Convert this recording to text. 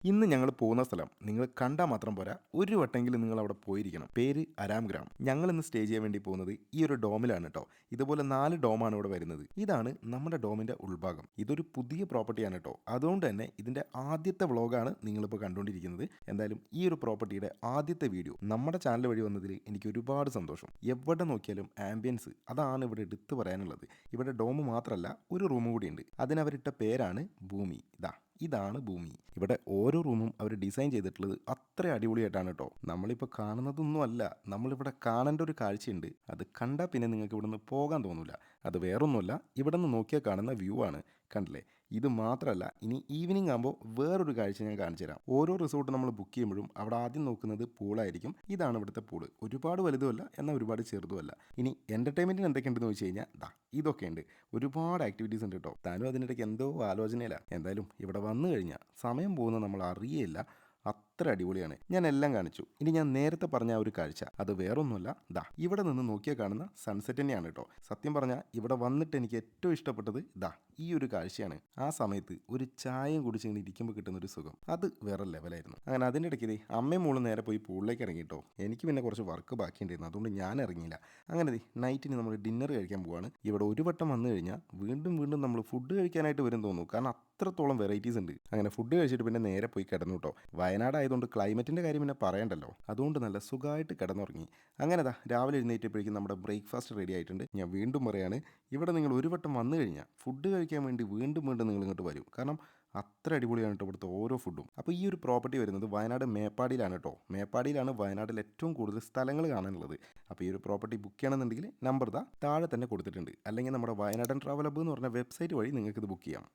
ഇന്ന് ഞങ്ങൾ പോകുന്ന സ്ഥലം നിങ്ങൾ കണ്ടാൽ മാത്രം പോരാ, ഒരു വട്ടെങ്കിലും നിങ്ങൾ അവിടെ പോയിരിക്കണം. പേര് അരാം ഗ്രാം. ഞങ്ങൾ ഇന്ന് സ്റ്റേ ചെയ്യാൻ വേണ്ടി പോകുന്നത് ഈ ഒരു ഡോമിലാണ് കേട്ടോ. ഇതുപോലെ 4 ഡോമാണ് ഇവിടെ വരുന്നത്. ഇതാണ് നമ്മുടെ ഡോമിന്റെ ഉൾഭാഗം. ഇതൊരു പുതിയ പ്രോപ്പർട്ടിയാണ് കേട്ടോ. അതുകൊണ്ട് തന്നെ ഇതിന്റെ ആദ്യത്തെ വ്ളോഗാണ് നിങ്ങളിപ്പോൾ കണ്ടുകൊണ്ടിരിക്കുന്നത്. എന്തായാലും ഈ ഒരു പ്രോപ്പർട്ടിയുടെ ആദ്യത്തെ വീഡിയോ നമ്മുടെ ചാനൽ വഴി വന്നതിൽ എനിക്ക് ഒരുപാട് സന്തോഷം. എവിടെ നോക്കിയാലും ആംബിയൻസ് അതാണ് ഇവിടെ എടുത്തു പറയാനുള്ളത്. ഇവിടെ ഡോം മാത്രമല്ല, ഒരു റൂം കൂടിയുണ്ട്. അതിനവരിട്ട പേരാണ് ഭൂമി. ഇതാണ് ഭൂമി. ഇവിടെ ഓരോ റൂമും അവർ ഡിസൈൻ ചെയ്തിട്ടുള്ളത് അത്ര അടിപൊളിയായിട്ടാണ് കേട്ടോ. നമ്മളിപ്പോൾ കാണുന്നതൊന്നും അല്ല, നമ്മളിവിടെ കാണേണ്ട ഒരു കാഴ്ചയുണ്ട്. അത് കണ്ടാൽ പിന്നെ നിങ്ങൾക്ക് ഇവിടുന്ന് പോകാൻ തോന്നില്ല. അത് വേറൊന്നുമല്ല, ഇവിടെ നിന്ന് നോക്കിയാൽ കാണുന്ന വ്യൂ ആണ്. കണ്ടില്ലേ? ഇത് മാത്രമല്ല, ഇനി ഈവനിങ് ആകുമ്പോൾ വേറൊരു കാഴ്ച ഞാൻ കാണിച്ചു തരാം. ഓരോ റിസോർട്ട് നമ്മൾ ബുക്ക് ചെയ്യുമ്പോഴും അവിടെ ആദ്യം നോക്കുന്നത് പൂളായിരിക്കും. ഇതാണ് ഇവിടുത്തെ പൂള്. ഒരുപാട് വലുതുമല്ല, എന്നാൽ ഒരുപാട് ചെറുതുമല്ല. ഇനി എൻ്റർടൈൻമെൻറ്റിന് എന്തൊക്കെയുണ്ടെന്ന് ചോദിച്ചു കഴിഞ്ഞാൽ ഇതൊക്കെയുണ്ട്. ഒരുപാട് ആക്ടിവിറ്റീസ് ഉണ്ട് കേട്ടോ. താനും അതിനിടയ്ക്ക് എന്തോ ആലോചനയില്ല. എന്തായാലും ഇവിടെ വന്നു കഴിഞ്ഞാൽ സമയം പോകുന്നത് നമ്മൾ അറിയേയില്ല. അത്ര അടിപൊളിയാണ്. ഞാൻ എല്ലാം കാണിച്ചു. ഇനി ഞാൻ നേരത്തെ പറഞ്ഞ ആ ഒരു കാഴ്ച, അത് വേറൊന്നുമല്ല, ഇവിടെ നിന്ന് നോക്കിയാൽ കാണുന്ന സൺസെറ്റ് തന്നെയാണ് കേട്ടോ. സത്യം പറഞ്ഞാൽ ഇവിടെ വന്നിട്ട് എനിക്ക് ഏറ്റവും ഇഷ്ടപ്പെട്ടത് ഈ ഒരു കാഴ്ചയാണ്. ആ സമയത്ത് ഒരു ചായയും കുടിച്ചിങ്ങനെ ഇരിക്കുമ്പോൾ കിട്ടുന്ന ഒരു സുഖം, അത് വേറെ ലെവലായിരുന്നു. അങ്ങനെ അതിൻ്റെ ഇടയ്ക്ക് അമ്മയും മോളും നേരെ പോയി പൂളിലേക്ക് ഇറങ്ങി കേട്ടോ. എനിക്ക് പിന്നെ കുറച്ച് വർക്ക് ബാക്കിയുണ്ടായിരുന്നു, അതുകൊണ്ട് ഞാൻ ഇറങ്ങിയില്ല. അങ്ങനെ നൈറ്റിന് നമ്മൾ ഡിന്നർ കഴിക്കാൻ പോവാണ്. ഇവിടെ ഒരു വട്ടം വന്നു കഴിഞ്ഞാൽ വീണ്ടും വീണ്ടും നമ്മൾ ഫുഡ് കഴിക്കാനായിട്ട് വരും തോന്നുന്നു. കാരണം അത്രത്തോളം വെറൈറ്റീസ് ഉണ്ട്. അങ്ങനെ ഫുഡ് കഴിച്ചിട്ട് പിന്നെ നേരെ പോയി കിടന്നു കേട്ടോ. വയനാടായതുകൊണ്ട് ക്ലൈമറ്റിൻ്റെ കാര്യം പിന്നെ പറയണ്ടല്ലോ. അതുകൊണ്ട് നല്ല സുഖമായിട്ട് കിടന്നുറങ്ങി. അങ്ങനെ രാവിലെ എഴുന്നേറ്റപ്പോഴേക്കും നമ്മുടെ ബ്രേക്ക്ഫാസ്റ്റ് റെഡി ആയിട്ടുണ്ട്. ഞാൻ വീണ്ടും പറയാണ്, ഇവിടെ നിങ്ങൾ ഒരു വട്ടം വന്നു കഴിഞ്ഞാൽ ഫുഡ് കഴിക്കാൻ വേണ്ടി വീണ്ടും വീണ്ടും നിങ്ങൾ ഇങ്ങോട്ട് വരും. കാരണം അത്ര അടിപൊളിയാണ് കേട്ടോ ഇവിടുത്തെ ഓരോ ഫുഡും. അപ്പോൾ ഈ ഒരു പ്രോപ്പർട്ടി വരുന്നത് വയനാട് മേപ്പാടിയിലാണ് കേട്ടോ. മേപ്പാടിയിലാണ് വയനാട്ടിൽ ഏറ്റവും കൂടുതൽ സ്ഥലങ്ങൾ കാണാനുള്ളത്. അപ്പോൾ ഈ ഒരു പ്രോപ്പർട്ടി ബുക്ക് ചെയ്യണമെന്നുണ്ടെങ്കിൽ നമ്പർ താഴെ തന്നെ കൊടുത്തിട്ടുണ്ട്. അല്ലെങ്കിൽ നമ്മുടെ വയനാടൻ ട്രാവൽ ഹബ്ബ് എന്ന് പറഞ്ഞ വെബ്സൈറ്റ് വഴി നിങ്ങൾക്ക് ഇത് ബുക്ക് ചെയ്യാം.